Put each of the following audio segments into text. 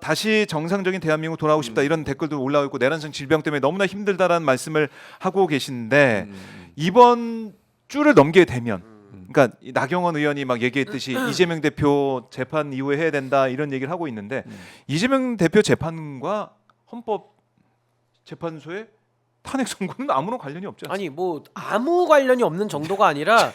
다시 정상적인 대한민국 돌아오고 싶다 이런 댓글도 올라오고 있고 내란성 질병 때문에 너무나 힘들다라는 말씀을 하고 계신데 이번 주를 넘게 되면 그러니까 나경원 의원이 막 얘기했듯이 이재명 대표 재판 이후에 해야 된다 이런 얘기를 하고 있는데 이재명 대표 재판과 헌법재판소의 탄핵 선고는 아무런 관련이 없지 않습니까? 아니 뭐 아무 관련이 없는 정도가 아니라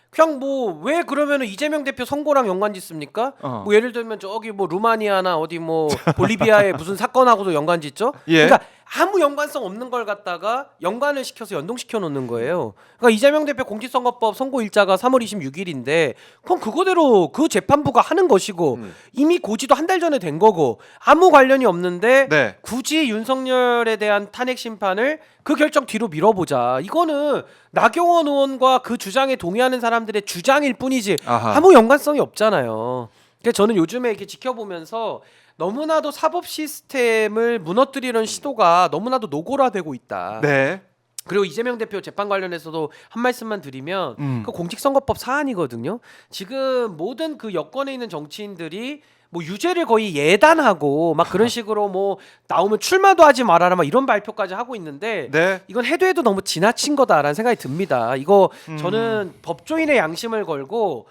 그냥 뭐 왜 그러면은 이재명 대표 선고랑 연관 짓습니까? 뭐 예를 들면 저기 뭐 루마니아나 어디 뭐 볼리비아의 무슨 사건하고도 연관 짓죠? 예. 그러니까 아무 연관성 없는 걸 갖다가 연관을 시켜서 연동시켜 놓는 거예요. 그러니까 이재명 대표 공직선거법 선고 일자가 3월 26일인데 그럼 그거대로 그 재판부가 하는 것이고 이미 고지도 한 달 전에 된 거고 아무 관련이 없는데 네. 굳이 윤석열에 대한 탄핵 심판을 그 결정 뒤로 미뤄보자. 이거는 나경원 의원과 그 주장에 동의하는 사람들의 주장일 뿐이지 아하. 아무 연관성이 없잖아요. 그래서 저는 요즘에 이렇게 지켜보면서 너무나도 사법 시스템을 무너뜨리는 시도가 너무나도 노골화되고 있다. 네. 그리고 이재명 대표 재판 관련해서도 한 말씀만 드리면 그 공직선거법 사안이거든요. 지금 모든 그 여권에 있는 정치인들이 뭐 유죄를 거의 예단하고 막 그런 식으로 뭐 나오면 출마도 하지 말아라 막 이런 발표까지 하고 있는데 네. 이건 해도 너무 지나친 거다라는 생각이 듭니다. 이거 저는 법조인의 양심을 걸고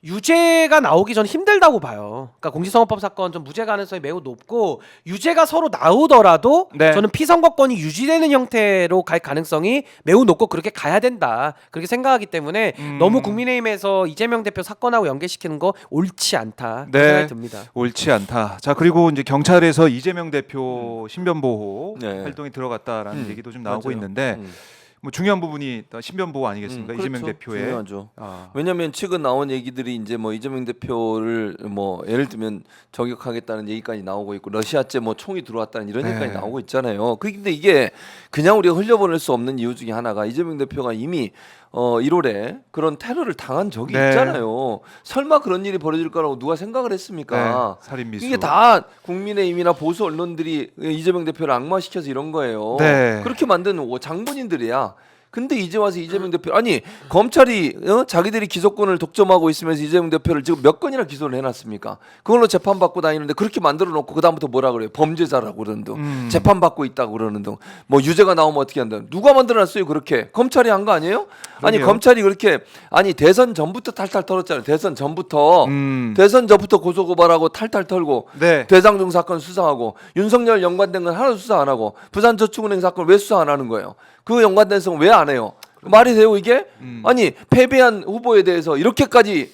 유죄가 나오기 전 힘들다고 봐요. 그러니까 공직선거법 사건 좀 무죄 가능성이 매우 높고 유죄가 서로 나오더라도 네. 저는 피선거권이 유지되는 형태로 갈 가능성이 매우 높고 그렇게 가야 된다. 그렇게 생각하기 때문에 너무 국민의힘에서 이재명 대표 사건하고 연계시키는 거 옳지 않다. 그런 생각이 듭니다. 옳지 않다. 자 그리고 이제 경찰에서 이재명 대표 신변보호 네. 활동에 들어갔다라는 얘기도 좀 나오고 맞아요. 있는데 뭐 중요한 부분이 신변보호 아니겠습니까? 이재명 그렇죠. 대표의. 중요하죠. 아. 왜냐하면 최근 나온 얘기들이 이제 뭐 이재명 대표를 뭐 예를 들면 저격하겠다는 얘기까지 나오고 있고 러시아제 뭐 총이 들어왔다는 이런 네. 얘기까지 나오고 있잖아요. 근데 이게 그냥 우리가 흘려보낼 수 없는 이유 중에 하나가 이재명 대표가 이미 1월에 그런 테러를 당한 적이 네. 있잖아요. 설마 그런 일이 벌어질 거라고 누가 생각을 했습니까? 네. 살인 미수. 이게 다 국민의힘이나 보수 언론들이 이재명 대표를 악마시켜서 이런 거예요. 네. 그렇게 만든 장본인들이야. 근데 이제 와서 이재명 대표 아니 검찰이 자기들이 기소권을 독점하고 있으면서 이재명 대표를 지금 몇 건이나 기소를 해놨습니까? 그걸로 재판 받고 다니는데 그렇게 만들어 놓고 그 다음부터 뭐라 그래요? 범죄자라고 그러는 등 재판 받고 있다고 그러는 등 뭐 유죄가 나오면 어떻게 한다? 누가 만들어놨어요 그렇게? 검찰이 한 거 아니에요? 아니 그러게요. 검찰이 그렇게 아니 대선 전부터 탈탈 털었잖아요. 대선 전부터 고소고발하고 탈탈 털고 네. 대장동 사건 수사하고 윤석열 연관된 건 하나도 수사 안 하고 부산저축은행 사건 왜 수사 안 하는 거예요? 그 연관된 건 왜 안 해요? 말이 돼요 이게? 아니 패배한 후보에 대해서 이렇게까지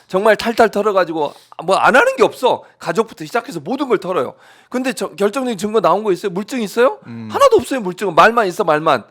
정말 탈탈 털어가지고 뭐 안 하는 게 없어. 가족부터 시작해서 모든 걸 털어요. 근데 결정적인 증거 나온 거 있어요? 물증 있어요? 하나도 없어요 물증은. 말만 있어 말만.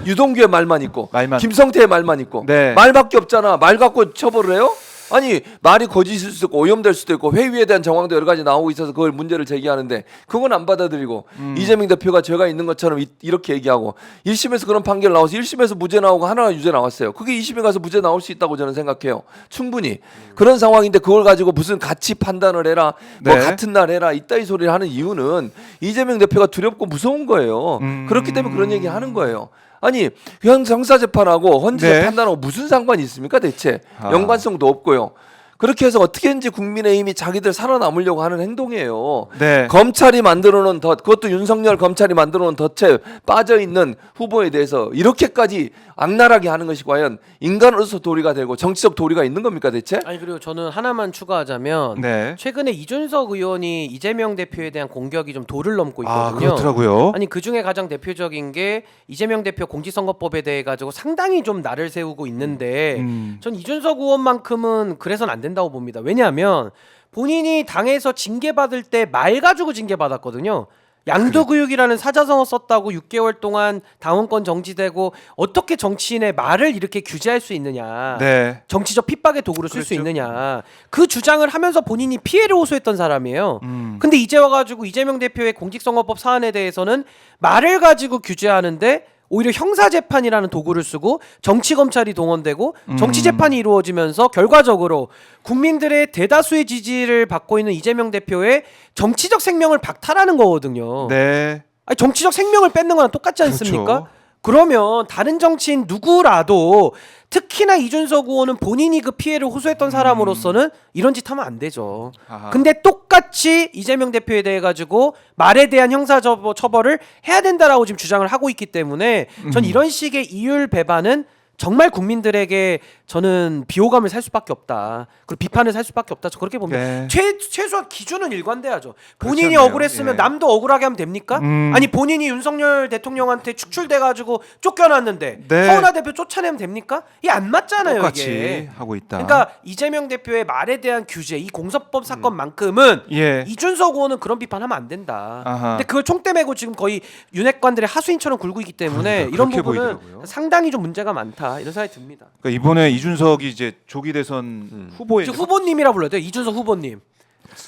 유동규의 말만 있고 말만. 김성태의 말만 있고 네. 말밖에 없잖아. 말 갖고 처벌을 해요? 아니 말이 거짓일 수도 있고 오염될 수도 있고 회유에 대한 정황도 여러 가지 나오고 있어서 그걸 문제를 제기하는데 그건 안 받아들이고 이재명 대표가 죄가 있는 것처럼 이렇게 얘기하고 1심에서 그런 판결 나와서 1심에서 무죄 나오고 하나가 유죄 나왔어요. 그게 2심에 가서 무죄 나올 수 있다고 저는 생각해요. 충분히 그런 상황인데 그걸 가지고 무슨 같이 판단을 해라 뭐 네. 같은 날 해라 이따위 소리를 하는 이유는 이재명 대표가 두렵고 무서운 거예요. 그렇기 때문에 그런 얘기 하는 거예요. 아니 형사재판하고 헌재 네. 판단하고 무슨 상관이 있습니까 대체? 아. 연관성도 없고요. 그렇게 해서 어떻게든지 국민의힘이 자기들 살아남으려고 하는 행동이에요. 네. 검찰이 만들어놓은 그것도 윤석열 검찰이 만들어놓은 덫에 빠져있는 후보에 대해서 이렇게까지 악랄하게 하는 것이 과연 인간으로서 도리가 되고 정치적 도리가 있는 겁니까 대체? 아니 그리고 저는 하나만 추가하자면 네. 최근에 이준석 의원이 이재명 대표에 대한 공격이 좀 도를 넘고 아 있거든요. 그렇더라고요. 아니 그 중에 가장 대표적인 게 이재명 대표 공직선거법에 대해 가지고 상당히 좀 날을 세우고 있는데 전 이준석 의원만큼은 그래서는 안 된다고 봅니다. 왜냐하면 본인이 당에서 징계받을 때 말 가지고 징계받았거든요. 양도교육이라는 사자성어 썼다고 6개월 동안 당원권 정지되고 어떻게 정치인의 말을 이렇게 규제할 수 있느냐. 네. 정치적 핍박의 도구로 쓸 수 그렇죠. 있느냐. 그 주장을 하면서 본인이 피해를 호소했던 사람이에요. 근데 이제 와가지고 이재명 대표의 공직선거법 사안에 대해서는 말을 가지고 규제하는데 오히려 형사재판이라는 도구를 쓰고 정치검찰이 동원되고 정치재판이 이루어지면서 결과적으로 국민들의 대다수의 지지를 받고 있는 이재명 대표의 정치적 생명을 박탈하는 거거든요. 네. 아니, 정치적 생명을 뺏는 거랑 똑같지 않습니까? 그렇죠. 그러면 다른 정치인 누구라도 특히나 이준석 의원은 본인이 그 피해를 호소했던 사람으로서는 이런 짓 하면 안 되죠. 아하. 근데 똑같이 이재명 대표에 대해 가지고 말에 대한 형사 처벌을 해야 된다라고 지금 주장을 하고 있기 때문에 전 이런 식의 이율 배반은 정말 국민들에게 저는 비호감을 살 수밖에 없다. 그리고 비판을 살 수밖에 없다. 저 그렇게 봅니다. 네. 최소한 기준은 일관돼야죠. 본인이 그렇지 않나요? 억울했으면 예. 남도 억울하게 하면 됩니까? 아니 본인이 윤석열 대통령한테 축출돼가지고 쫓겨났는데 네. 허은하 대표 쫓아내면 됩니까? 이게 안 맞잖아요. 똑같이 이게. 하고 있다. 그러니까 이재명 대표의 말에 대한 규제, 이 공서법 사건만큼은 예. 이준석 의원은 그런 비판하면 안 된다. 아하. 근데 그걸 총대 메고 지금 거의 윤핵관들의 하수인처럼 굴고 있기 때문에 이런 그렇게 부분은 보이더라고요. 상당히 좀 문제가 많다 이런 생각이 듭니다. 그러니까 이번에 이준석이 이제 조기 대선 후보에 지금 후보님이라 불러야 돼요. 이준석 후보님.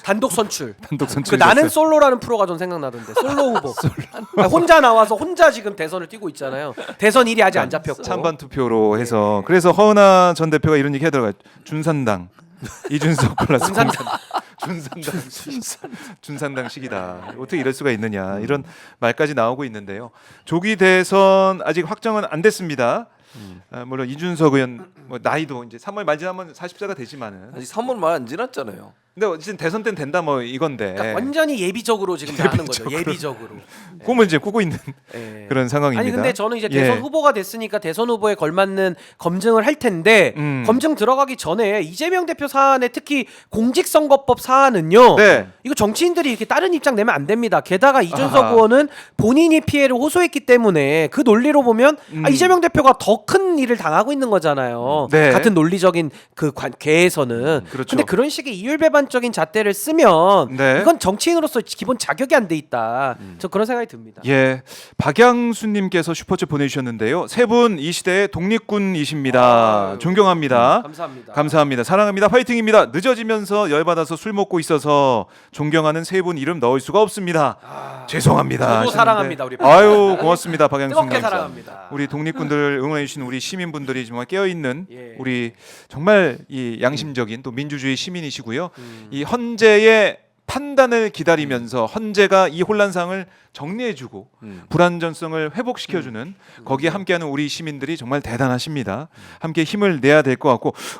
단독 선출. 단독 그 선출. 나는 솔로라는 프로가 좀 생각나던데. 솔로 후보. 아니, 혼자 나와서 혼자 지금 대선을 뛰고 있잖아요. 대선 1위 아직 안 잡혔고. 찬반 투표로 해서 그래서 허은하 전 대표가 이런 얘기 하더라고요. 준산당 이준석 플러스 준산당. 준산당식이다. 어떻게 이럴 수가 있느냐 이런 말까지 나오고 있는데요. 조기 대선 아직 확정은 안 됐습니다. 물론 이준석 의원 뭐 나이도 이제 3월 말 지나면 40세가 되지만은 아직 3월 말 안 지났잖아요. 근데 어쨌든 대선 때는 된다 뭐 이건데 그러니까 완전히 예비적으로 지금 다 하는 거죠. 예비적으로. 꿈을 이제 꾸고 있는 예. 그런 상황입니다. 아니 근데 저는 이제 대선 예. 후보가 됐으니까 대선 후보에 걸맞는 검증을 할 텐데 검증 들어가기 전에 이재명 대표 사안에 특히 공직선거법 사안은요. 네. 이거 정치인들이 이렇게 다른 입장 내면 안 됩니다. 게다가 이준석 아하. 의원은 본인이 피해를 호소했기 때문에 그 논리로 보면 이재명 대표가 더 큰 일을 당하고 있는 거잖아요. 네. 같은 논리적인 그 계에서는. 그렇죠. 근데 그런 식의 이율배반적인 잣대를 쓰면 네. 이건 정치인으로서 기본 자격이 안 돼 있다. 저 그런 생각이 듭니다. 예, 박양수님께서 슈퍼챗 보내주셨는데요. 세 분 이 시대의 독립군이십니다. 아유, 존경합니다. 감사합니다. 감사합니다. 사랑합니다. 화이팅입니다. 늦어지면서 열받아서 술 먹고 있어서 존경하는 세 분 이름 넣을 수가 없습니다. 죄송합니다. 저도 하셨는데. 사랑합니다, 우리 아유 고맙습니다, 박양수님. 뜨겁게 사랑합니다. 우리 독립군들 응원해주신 우리 시민분들이 정말 깨어있는 예. 우리 정말 이 양심적인 또 민주주의 시민이시고요. 이 헌재의 판단을 기다리면서 헌재가 이 혼란상을 정리해주고 불안전성을 회복시켜주는 거기에 함께하는 우리 시민들이 정말 대단하십니다. 함께 힘을 내야 될 것 같고